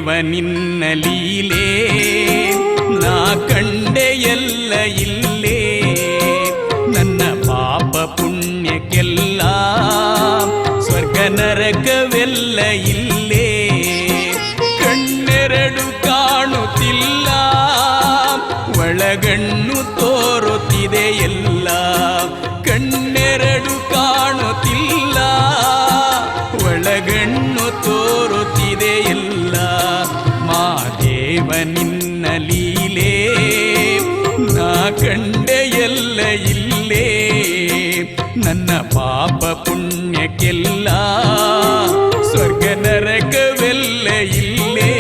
ಮಹಾದೇವ ನಿನ್ನ ಲೀಲೆ ನಾ ಕಂಡೆ ಎಲ್ಲ ಇಲ್ಲೇ ನನ್ನ ಪಾಪ ಪುಣ್ಯಕ್ಕೆಲ್ಲ ಸ್ವರ್ಗ ನರಕವೆಲ್ಲ ಇಲ್ಲೇ ಕಣ್ಣೆರಡು ಕಾಣುತ್ತಿಲ್ಲ ಒಳಗಣ್ಣು ತೋರುತ್ತಿದೆ ಎಲ್ಲ ಕಣ್ಣೆರಡು ಕಾಣುತ್ತಿಲ್ಲ ಒಳಗಣ್ಣು ತೋರುತ್ತಿದೆ ಎಲ್ಲ ಮಹಾದೇವ ನಿನ್ನ ಲೀಲೆ ನಾ ಕಂಡೆ ಎಲ್ಲ ಇಲ್ಲೇ ನನ್ನ ಪಾಪ ಪುಣ್ಯಕ್ಕೆಲ್ಲ ಸ್ವರ್ಗ ನರಕವೆಲ್ಲ ಇಲ್ಲೇ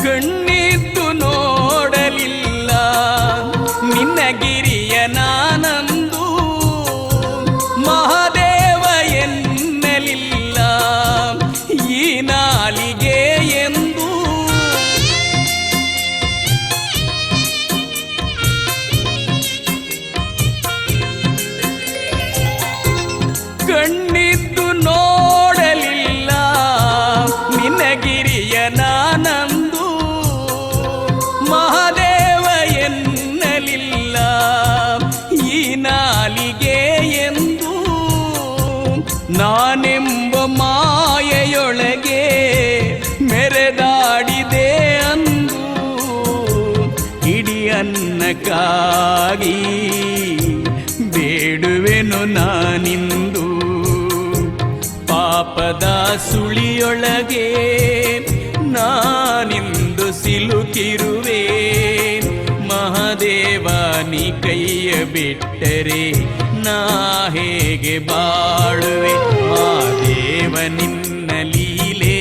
ಕಣ್ಣಿದ್ದು ನೋಡಲಿಲ್ಲ ನಿನ್ನ ಗಿರಿಯ ನಾನಂದು ಮಹಾದೇವ ಎನ್ನಲಿಲ್ಲ ಈ ನಾಲಿಗೆ ಎಂದು ಕಣ್ಣಿದ್ದು ನೋಡಲಿಲ್ಲ ನಿನ್ನ ಗಿರಿಯ ನಾನಂದು ಮಹಾದೇವ ಎನ್ನಲಿಲ್ಲ ಈ ನಾಲಿಗೆ ಎಂದು ನಾನೆಂಬ ಮಾಯೆಯೊಳಗೆ ಮೆರೆದಾಡಿದೆ ಅಂದು ಇಡೀ ಅನ್ನಕ್ಕಾಗಿ ಬೇಡುವೆನು ನಾನಿಂದು ಪಾಪದ ಸುಳಿಯೊಳಗೆ ನಾನಿಂದು ಸಿಲುಕಿರುವೆ ಮಹಾದೇವ ನೀ ಕೈಯ ಬಿಟ್ಟರೆ ನಾ ಹೇಗೆ ಬಾಳುವೆ ಮಹಾದೇವ ನಿನ್ನ ಲೀಲೆ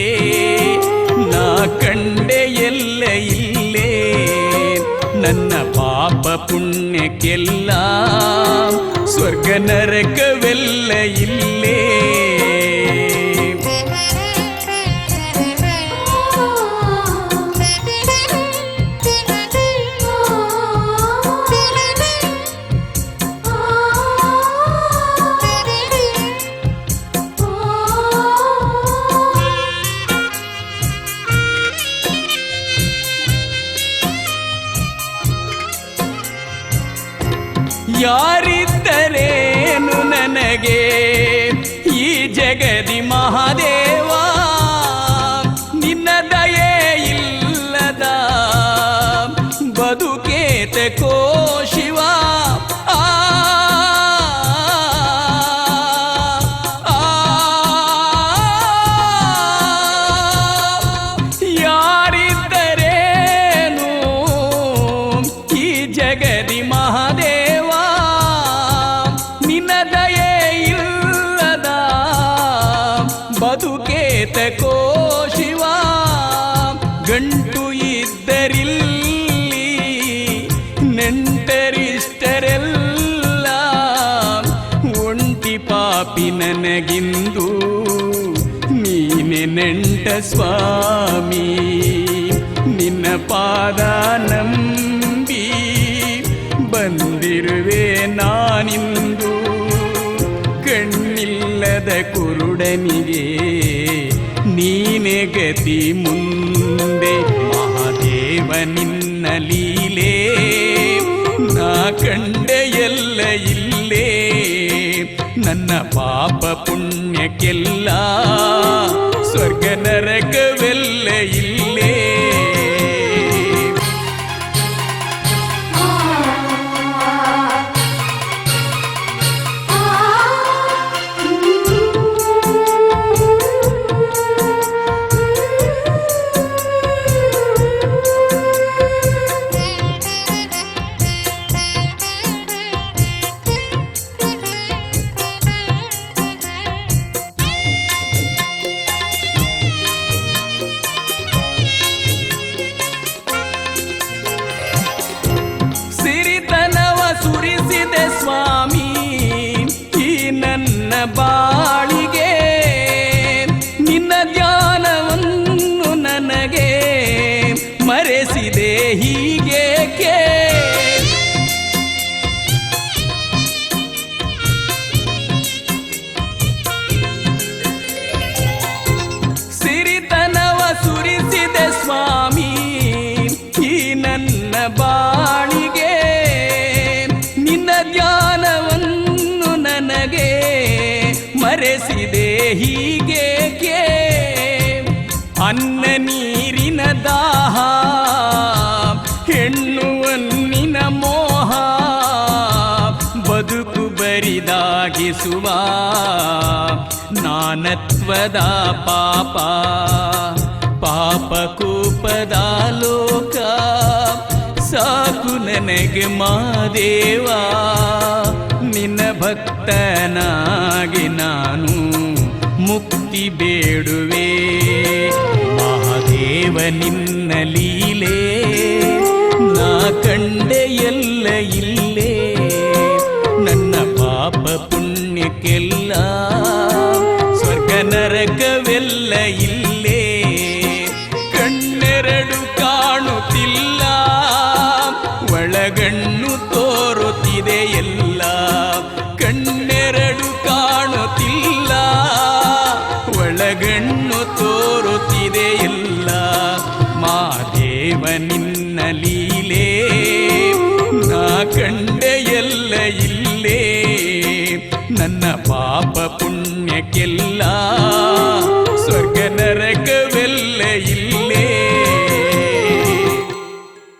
ನಾ ಕಂಡೆ ಎಲ್ಲ ಇಲ್ಲೇ ನನ್ನ ಪಾಪ ಪುಣ್ಯಕ್ಕೆಲ್ಲ ಸ್ವರ್ಗ ನರಕವೆಲ್ಲ ಇಲ್ಲೇ ಯಾರಿದ್ದರೇನು ನನಗೆ ಈ ಜಗದಿ ಮಹಾದೇವ ನಿನ್ನ ದಯೆ ಇಲ್ಲದ ಬದುಕೇತಕೋ ಶಿವ ಯಾರಿದ್ದರೇನು ಈ ಜಗದಿ ಮಹಾದೇವ ಬದುಕೇತಕೋ ಶಿವ ಗಂಟು ಇದ್ದರಿಲ್ಲಿ ನೆಂಟರಿಷ್ಟರೆಲ್ಲ ಒಂಟಿ ಪಾಪಿ ನನಗಿಂದು ನೀನೆ ನೆಂಟ ಸ್ವಾಮಿ ನಿನ್ನ ಪಾದ ನಂಬಿ ಬಂದಿರುವೆ ನಾನಿಂದು ಕಣ್ಣಿಲ್ಲದ ಕುರುಡನಿಗೆ ನೀನೆ ಗತಿ ಮುಂದೆ ಮಹಾದೇವ ನಿನ್ನ ಲೀಲೆ ನಾ ಕಂಡೆ ಎಲ್ಲ ಇಲ್ಲೇ ನನ್ನ ಪಾಪ ಪುಣ್ಯಕ್ಕೆಲ್ಲ ಸ್ವರ್ಗ ನರಕವೆಲ್ಲ ಇಲ್ಲೇ ಹೀಗೇಕೆ ಅನ್ನ ನೀರಿನ ದಾಹ ಹೆಣ್ಣು ಅನ್ನಿನ ಮೋಹ ಬದುಕು ಬರಿದಾಗಿಸುವ ನಾನತ್ವದ ಪಾಪ ಪಾಪ ಕೂಪದ ಲೋಕ ಸಾಕು ನನಗೆ ಮಾದೇವ ನಿನ್ನ ಭಕ್ತನಾಗಿ ನಾನು ಮುಕ್ತಿ ಬೇಡುವೆ ಮಹಾದೇವ ನಿನ್ನ ಲೀಲೆ ನಾ ಕಂಡೆ ಎಲ್ಲ ಇಲ್ಲೇ ನನ್ನ ಪಾಪ ಪುಣ್ಯಕ್ಕೆಲ್ಲ ಸ್ವರ್ಗ ನರಕವೆಲ್ಲ ಇಲ್ಲೇ ಕಣ್ಣೆರಡು ಕಾಣುತ್ತಿಲ್ಲ ಒಳಗಣ್ಣು ತೋರುತ್ತಿದೆ ಎಲ್ಲ ಕಣ್ಣೆರಡು ಕಾಣುತ್ತಿಲ್ಲ ಒಳಗಣ್ಣು ತೋರುತ್ತಿದೆ ಎಲ್ಲ ಮಾದೇವ ನಿನ್ನ ಲೀಲೆ ನಾ ಕಂಡೆ ಎಲ್ಲ ಇಲ್ಲೇ ನನ್ನ ಪಾಪ ಪುಣ್ಯಕ್ಕೆಲ್ಲ